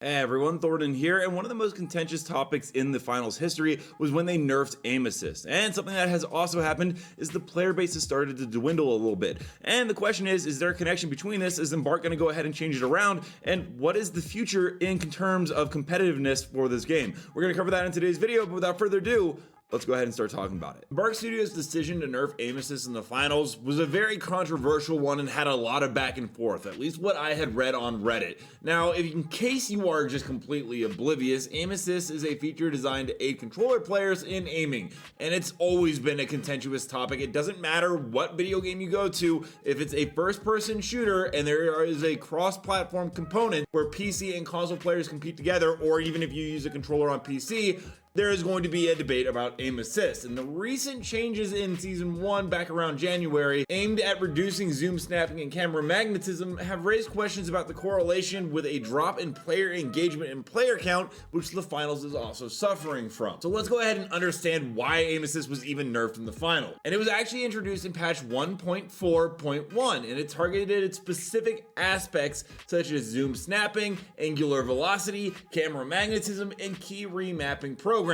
Hey everyone, Thornton here, and one of the most contentious topics in the finals history was when they nerfed aim assist. And something that has also happened is the player base has started to dwindle a little bit. And the question is there a connection between this? Is Embark going to go ahead and change it around? And what is the future in terms of competitiveness for this game? We're going to cover that in today's video, but without further ado, let's go ahead and start talking about it. Embark Studios' decision to nerf aim assist in the finals was a very controversial one and had a lot of back and forth, at least what I had read on Reddit. Now, in case you are just completely oblivious, aim assist is a feature designed to aid controller players in aiming, and it's always been a contentious topic. It doesn't matter what video game you go to, if it's a first-person shooter and there is a cross-platform component where PC and console players compete together, or even if you use a controller on PC, there is going to be a debate about aim assist. And the recent changes in Season 1 back around January, aimed at reducing zoom snapping and camera magnetism, have raised questions about the correlation with a drop in player engagement and player count, which the finals is also suffering from. So let's go ahead and understand why aim assist was even nerfed in the final. And it was actually introduced in patch 1.4.1, and it targeted its specific aspects such as zoom snapping, angular velocity, camera magnetism, and key remapping programs.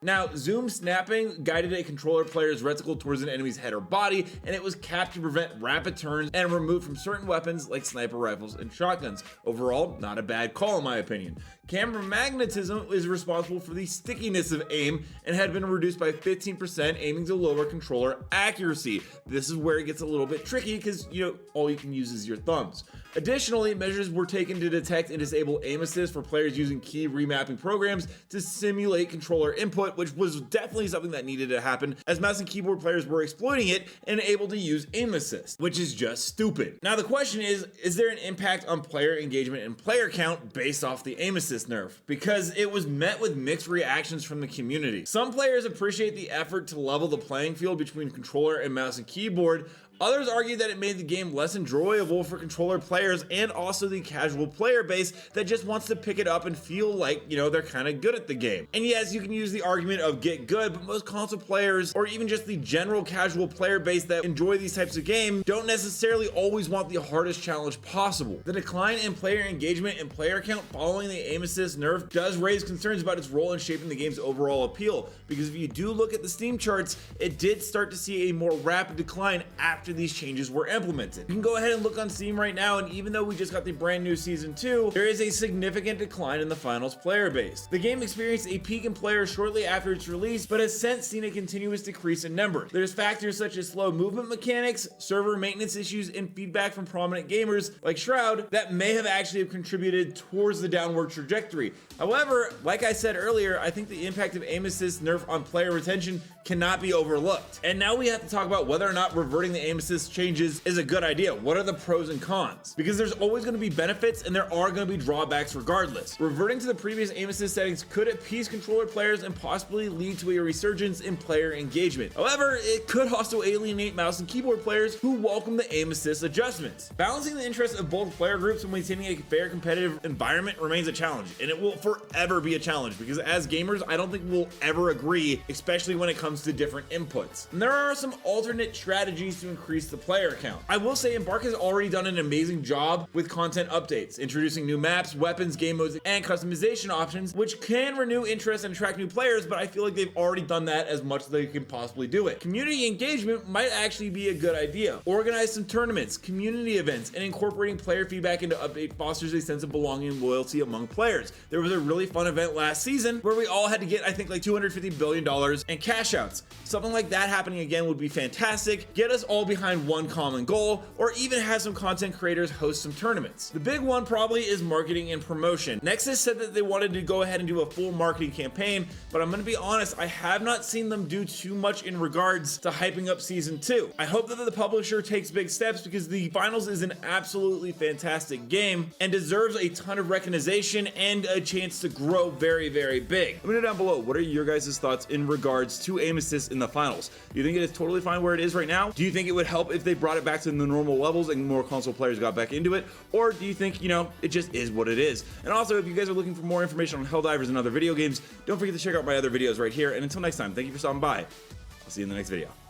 Now, zoom snapping guided a controller player's reticle towards an enemy's head or body, and it was capped to prevent rapid turns and removed from certain weapons like sniper rifles and shotguns. Overall, not a bad call in my opinion. Camera magnetism is responsible for the stickiness of aim and had been reduced by 15%, aiming to lower controller accuracy. This is where it gets a little bit tricky because, all you can use is your thumbs. Additionally, measures were taken to detect and disable aim assist for players using key remapping programs to simulate controller input, which was definitely something that needed to happen, as mouse and keyboard players were exploiting it and able to use aim assist, which is just stupid. Now the question is there an impact on player engagement and player count based off the aim assist nerf? Because it was met with mixed reactions from the community. Some players appreciate the effort to level the playing field between controller and mouse and keyboard. Others argue that it made the game less enjoyable for controller players and also the casual player base that just wants to pick it up and feel like, they're kind of good at the game. And yes, you can use the argument of get good, but most console players, or even just the general casual player base that enjoy these types of games, don't necessarily always want the hardest challenge possible. The decline in player engagement and player count following the aim assist nerf does raise concerns about its role in shaping the game's overall appeal, because if you do look at the Steam charts, it did start to see a more rapid decline after these changes were implemented. You can go ahead and look on Steam right now, and even though we just got the brand new Season 2, there is a significant decline in the finals player base. The game experienced a peak in players shortly after its release, but has since seen a continuous decrease in numbers. There's factors such as slow movement mechanics, server maintenance issues, and feedback from prominent gamers like Shroud that may have actually contributed towards the downward trajectory. However, like I said earlier, I think the impact of aim assist nerf on player retention cannot be overlooked. And now we have to talk about whether or not reverting the aim assist changes is a good idea. What are the pros and cons? Because there's always going to be benefits and there are going to be drawbacks regardless. Reverting to the previous aim assist settings could appease controller players and possibly lead to a resurgence in player engagement. However, it could also alienate mouse and keyboard players who welcome the aim assist adjustments. Balancing the interests of both player groups and maintaining a fair competitive environment remains a challenge, and it will forever be a challenge because as gamers, I don't think we'll ever agree, especially when it comes to different inputs. And there are some alternate strategies to increase the player count. I will say Embark has already done an amazing job with content updates, introducing new maps, weapons, game modes, and customization options, which can renew interest and attract new players, but I feel like they've already done that as much as they can possibly do it. Community engagement might actually be a good idea. Organize some tournaments, community events, and incorporating player feedback into update fosters a sense of belonging and loyalty among players. There was a really fun event last season where we all had to get, I think, like $250 billion in cash outs. Something like that happening again would be fantastic. Get us all behind one common goal, or even have some content creators host some tournaments. The big one probably is marketing and promotion. Nexus said that they wanted to go ahead and do a full marketing campaign, but I'm going to be honest, I have not seen them do too much in regards to hyping up Season 2. I hope that the publisher takes big steps because the finals is an absolutely fantastic game and deserves a ton of recognition and a chance to grow very, very big. Let me know down below, what are your guys' thoughts in regards to aim assist in the finals? Do you think it is totally fine where it is right now? Do you think it would help if they brought it back to the normal levels and more console players got back into it? Or do you think, it just is what it is? And also, if you guys are looking for more information on Helldivers and other video games, don't forget to check out my other videos right here. And until next time, thank you for stopping by. I'll see you in the next video.